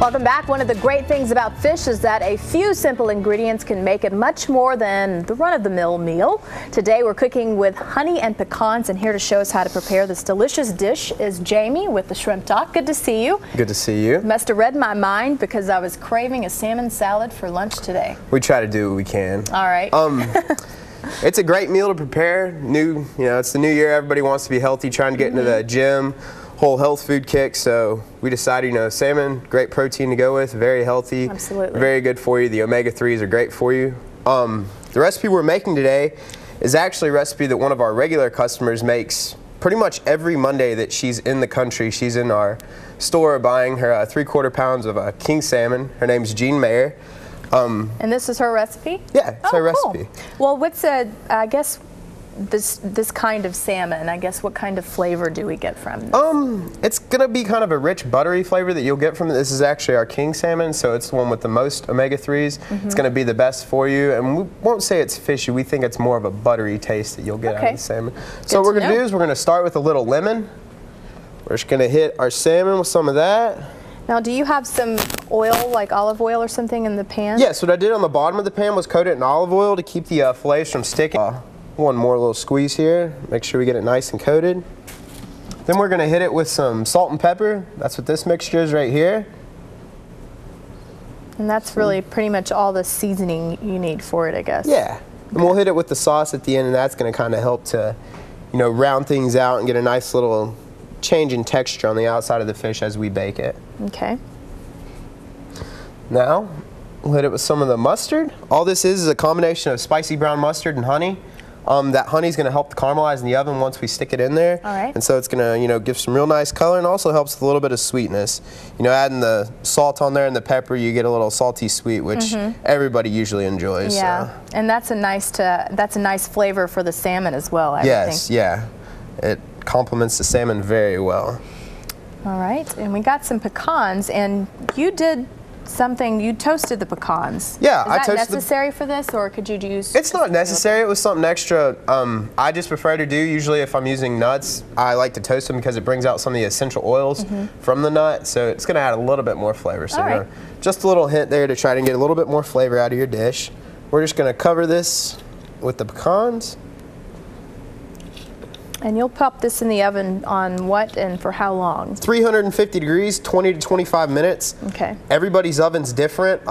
Welcome back. One of the great things about fish is that a few simple ingredients can make it much more than the run-of-the-mill meal. Today we're cooking with honey and pecans, and here to show us how to prepare this delicious dish is Jamie with the Shrimp Talk. Good to see you. Good to see you. Must have read my mind because I was craving a salmon salad for lunch today. We try to do what we can. All right. It's a great meal to prepare. It's the new year. Everybody wants to be healthy, trying to get into the gym. Whole health food kick, so we decided, salmon, great protein to go with, very healthy. Absolutely. Very good for you. The omega-3s are great for you. The recipe we're making today is actually a recipe that one of our regular customers makes pretty much every Monday that she's in the country. She's in our store buying her 3/4 pounds of king salmon. Her name's Jean Mayer. And this is her recipe? Yeah, it's her cool. recipe. Well, I guess this kind of salmon, I guess what kind of flavor do we get from this? It's gonna be kind of a rich buttery flavor that you'll get from it. This is actually our king salmon, so it's the one with the most omega-3s. It's gonna be the best for you, and we won't say it's fishy. We think it's more of a buttery taste that you'll get out of the salmon. So what we're gonna do is we're gonna start with a little lemon. We're just gonna hit our salmon with some of that. Now, do you have some oil, like olive oil or something in the pan? Yes, what I did on the bottom of the pan was coat it in olive oil to keep the fillets from sticking. One more little squeeze here, make sure we get it nice and coated. Then we're gonna hit it with some salt and pepper. That's what this mixture is right here. And that's really pretty much all the seasoning you need for it, I guess. Yeah, and we'll hit it with the sauce at the end, and that's gonna kind of help to, round things out and get a nice little change in texture on the outside of the fish as we bake it. Okay. Now, we'll hit it with some of the mustard. All this is a combination of spicy brown mustard and honey. That honey's gonna help caramelize in the oven once we stick it in there. All right. And so it's gonna, give some real nice color, and also helps with a little bit of sweetness. Adding the salt on there and the pepper, you get a little salty sweet, which everybody usually enjoys. Yeah, so. and that's a nice flavor for the salmon as well, I Yes, think. yeah. It complements the salmon very well. All right, and we got some pecans, and you did something, you toasted the pecans. Yeah, I toasted. Is that necessary for this, or could you use? It's not necessary. It was something extra. I just prefer to do. Usually, if I'm using nuts, I like to toast them because it brings out some of the essential oils from the nut. So it's going to add a little bit more flavor. So just a little hint there to try to get a little bit more flavor out of your dish. We're just going to cover this with the pecans. And you'll pop this in the oven on what and for how long? 350 degrees, 20 to 25 minutes. Okay. Everybody's oven's different.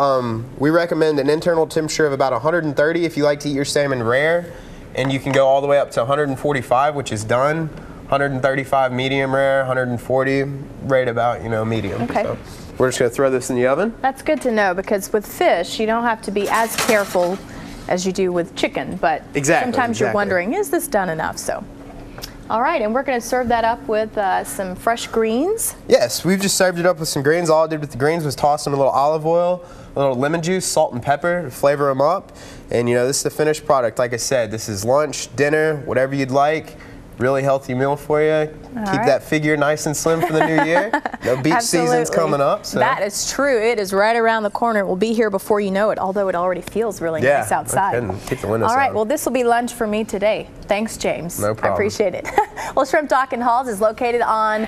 We recommend an internal temperature of about 130 if you like to eat your salmon rare. And you can go all the way up to 145, which is done. 135 medium rare, 140 right about, medium. Okay. So we're just going to throw this in the oven. That's good to know, because with fish, you don't have to be as careful as you do with chicken. But sometimes you're wondering, is this done enough? So. All right, and we're going to serve that up with some fresh greens. Yes, we've just served it up with some greens. All I did with the greens was toss in a little olive oil, a little lemon juice, salt and pepper to flavor them up. And this is the finished product. Like I said, this is lunch, dinner, whatever you'd like. Really healthy meal for you. Keep that figure nice and slim for the new year. Beach season's coming up. So. That is true. It is right around the corner. It will be here before you know it, although it already feels really nice outside. Keep the windows All right, out. well, this will be lunch for me today. Thanks, James. No problem. I appreciate it. Well, Shrimp Talk in Halls is located on